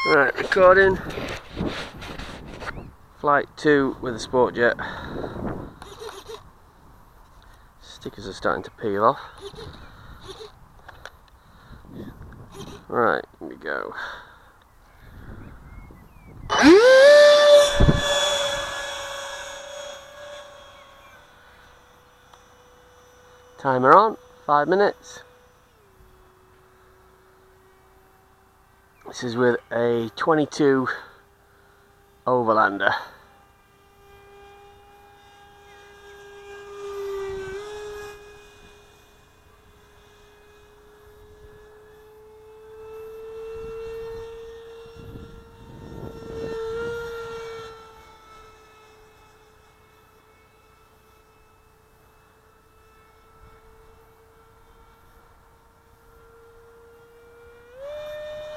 Right, recording. Flight 2 with a sport jet. Stickers are starting to peel off. Right, here we go. Timer on, 5 minutes. This is with a 22 Overlander.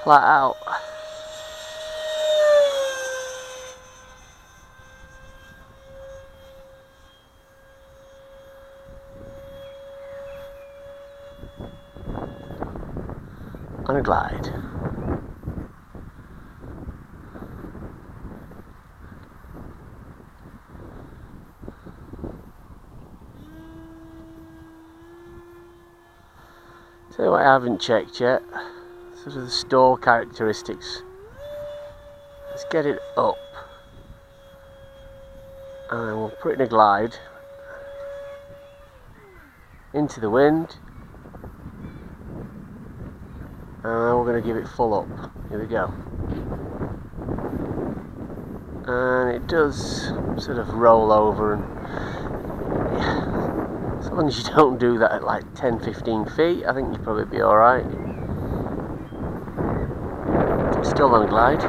Flat out. On a glide. So what I haven't checked yet, sort of the stall characteristics. Let's get it up. And we'll put it in a glide into the wind. And we're going to give it full up. Here we go. And it does sort of roll over, and yeah, as long as you don't do that at like 10-15 feet, I think you'll probably be alright. Still on a glide.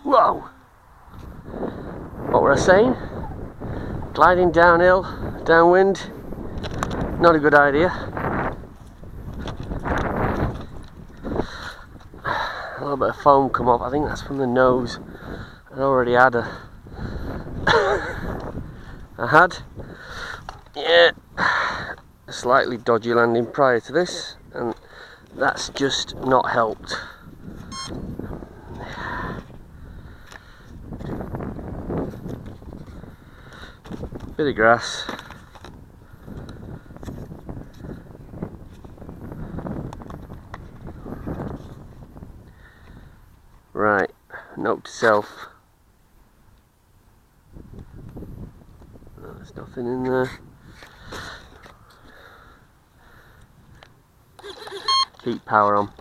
Whoa! What were I saying? Gliding downhill, downwind, not a good idea. A little bit of foam come off, I think that's from the nose. I already had a a slightly dodgy landing prior to this, and that's just not helped. Bit of grass. Right, note to self. Oh, there's nothing in there. Keep power on.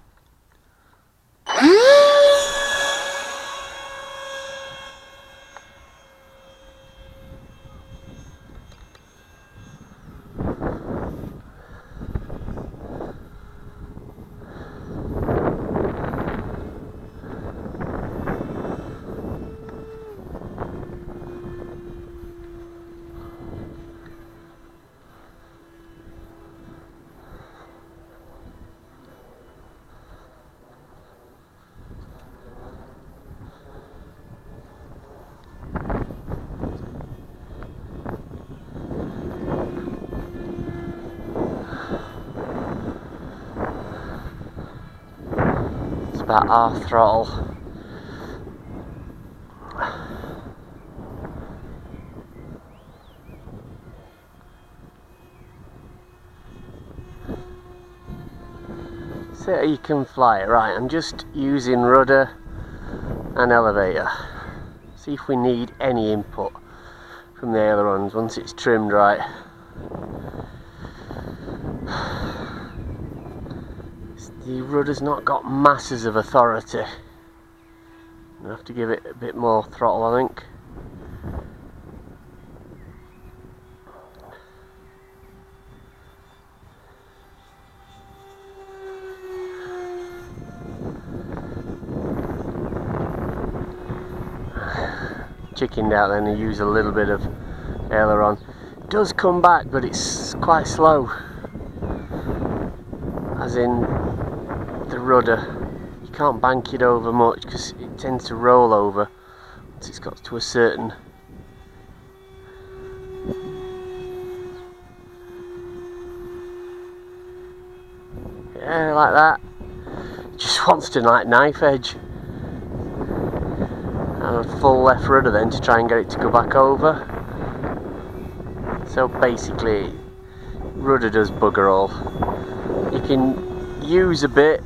About half throttle. So you can fly it. Right, I'm just using rudder and elevator. See if we need any input from the ailerons once it's trimmed right. The rudder's not got masses of authority. I'll have to give it a bit more throttle, I think. Chickened out then and use a little bit of aileron. It does come back, but it's quite slow. As in the rudder, you can't bank it over much because it tends to roll over once it's got to a certain like that. just wants to like knife edge. And a full left rudder then to try and get it to go back over. So basically, rudder does bugger all. You can use a bit,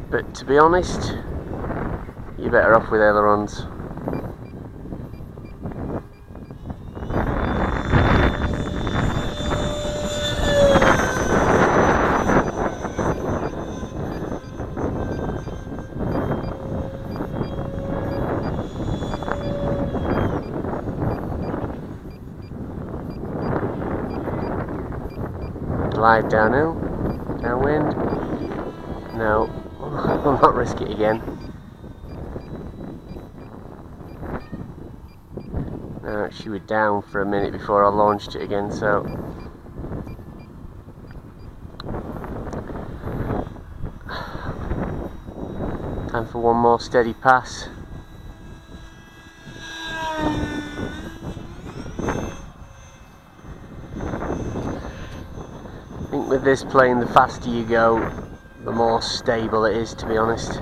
but to be honest, you're better off with ailerons. Glide downhill, downwind. No, I'll not risk it again. No, she was down for a minute before I launched it again, so time for one more steady pass. I think with this plane, the faster you go, the more stable it is, to be honest.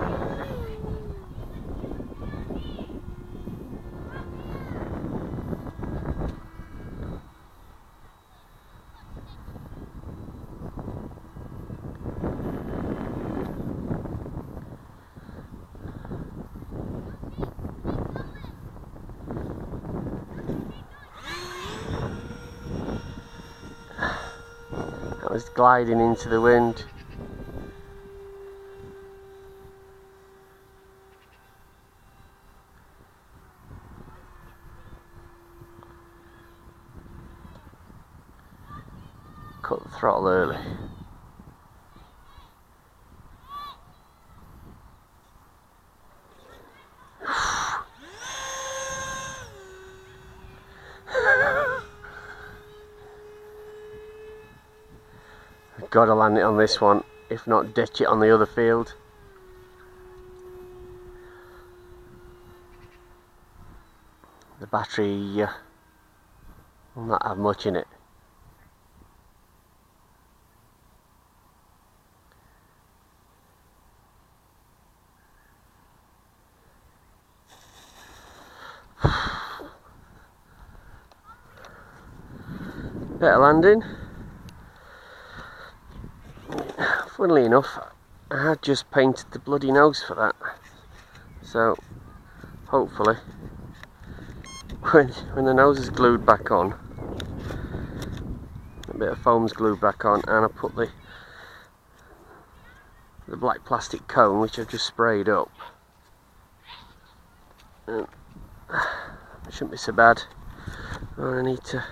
I was gliding into the wind. Cut the throttle early. I've got to land it on this one, if not ditch it on the other field. The battery will not have much in it. Better landing. Funnily enough, I had just painted the bloody nose for that, so hopefully when the nose is glued back on, a bit of foam's glued back on, and I put the black plastic cone which I've just sprayed up, and it shouldn't be so bad. I need to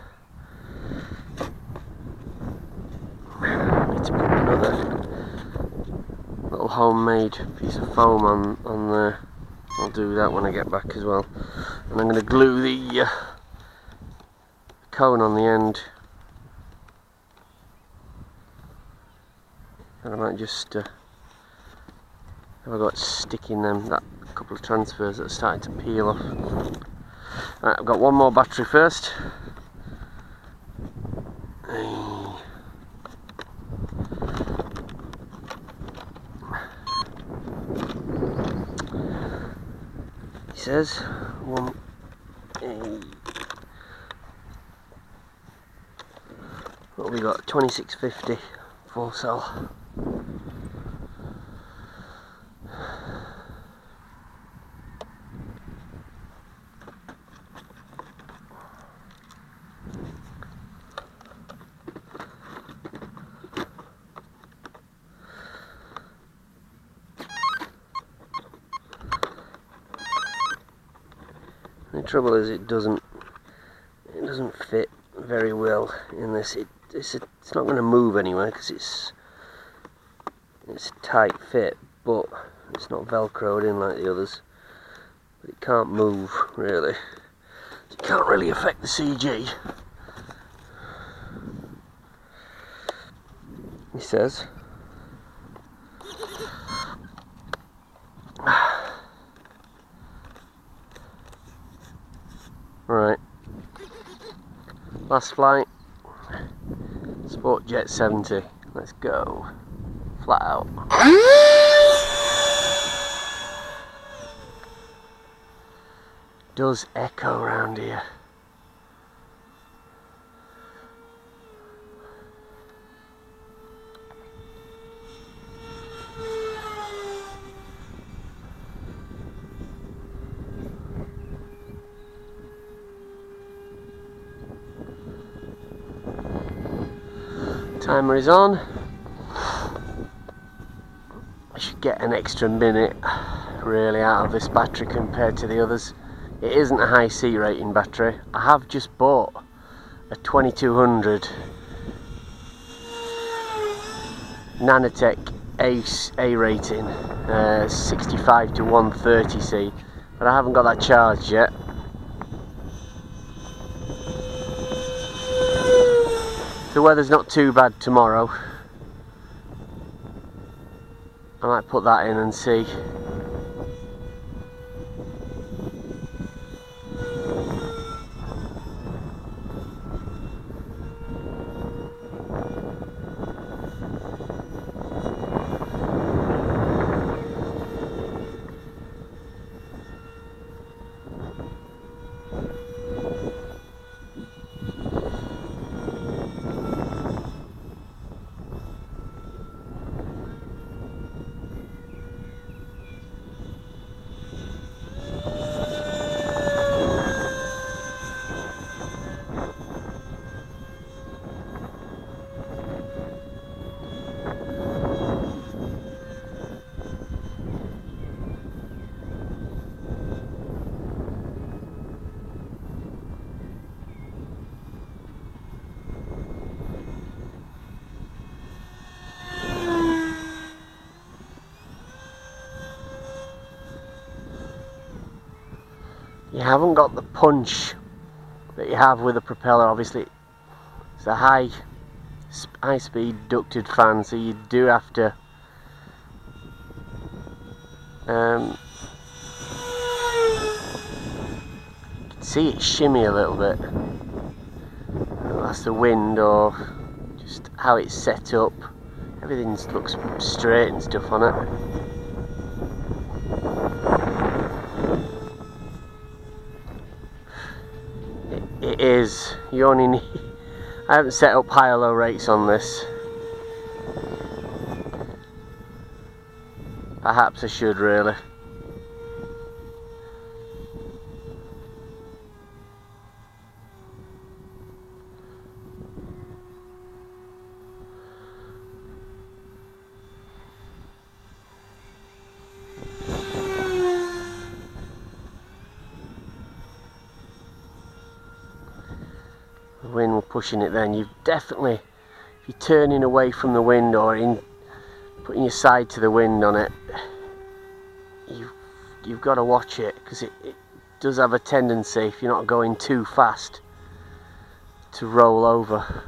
put another little homemade piece of foam on there. I'll do that when I get back as well. And I'm going to glue the cone on the end. And I might just have I got sticking them, that couple of transfers that are starting to peel off. Right, I've got one more battery first. He says one. What have we got? 2650 full cell. The trouble is it doesn't fit very well in this. It's not going to move anywhere because it's a tight fit, but it's not velcroed in like the others. But it can't move really. It can't really affect the CG. He says. Right, last flight, Sport Jet 70, let's go. flat out. Does echo around here. Timer is on. I should get an extra minute really out of this battery compared to the others. It isn't a high C rating battery. I have just bought a 2200 Nanotech A rating, 65 to 130 C, but I haven't got that charged yet. The weather's not too bad tomorrow. I might put that in and see. You haven't got the punch that you have with a propeller. Obviously it's a high speed ducted fan, so you do have to you can see it shimmy a little bit. That's the wind or just how it's set up. Everything looks straight and stuff on it. It is. You only need. I haven't set up high or low rates on this. Perhaps I should really. The wind pushing it then, you've definitely, if you're turning away from the wind or putting your side to the wind on it, you've got to watch it, because it does have a tendency, if you're not going too fast, to roll over.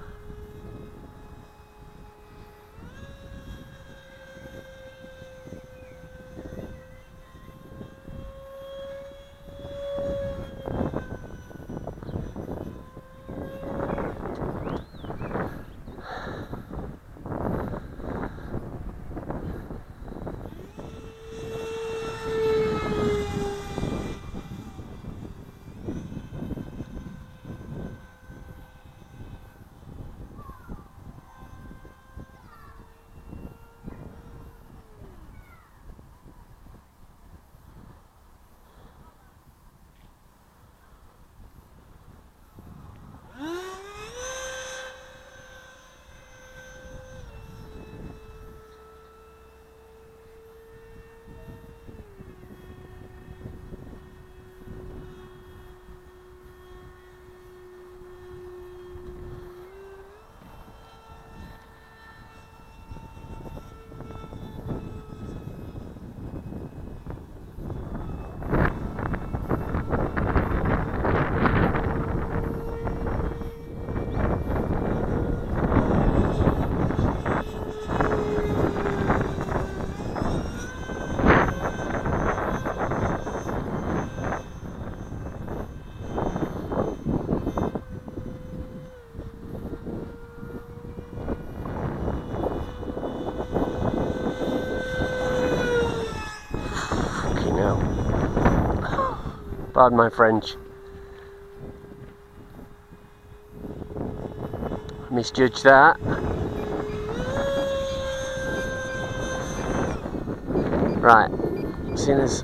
Pardon my French. Misjudged that. Right, seeing as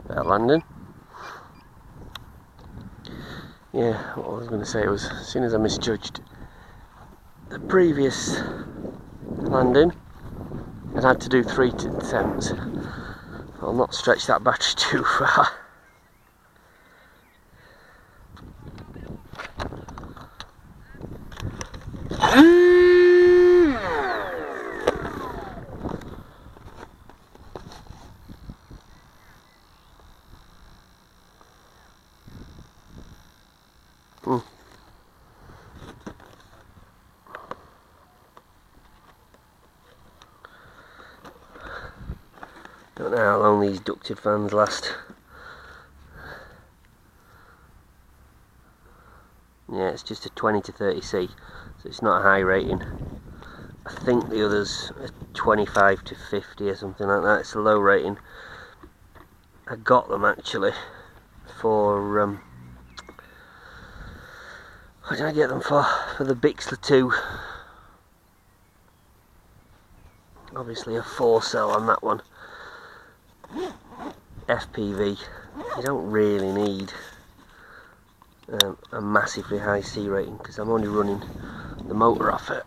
that landing. Yeah, what I was going to say was, as soon as I misjudged the previous landing, I'd had to do 3 attempts. I'll not stretch that battery too far. Don't know how long these ducted fans last. Yeah, it's just a 20 to 30C, so it's not a high rating. I think the others are 25 to 50 or something like that. It's a low rating. I got them actually for what did I get them for? For the Bixler 2. Obviously a 4-cell on that one. FPV. You don't really need a massively high C rating because I'm only running the motor off it.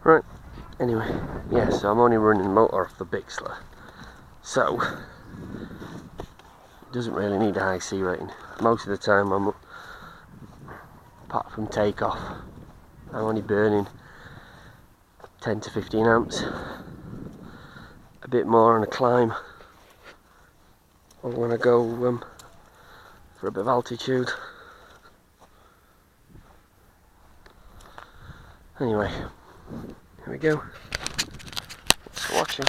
Right, anyway, yeah, so I'm only running the motor off the Bixler, so it doesn't really need a high C rating. Most of the time apart from takeoff, I'm only burning 10 to 15 amps, a bit more on a climb, or when I go for a bit of altitude. Anyway, here we go. Thanks for watching.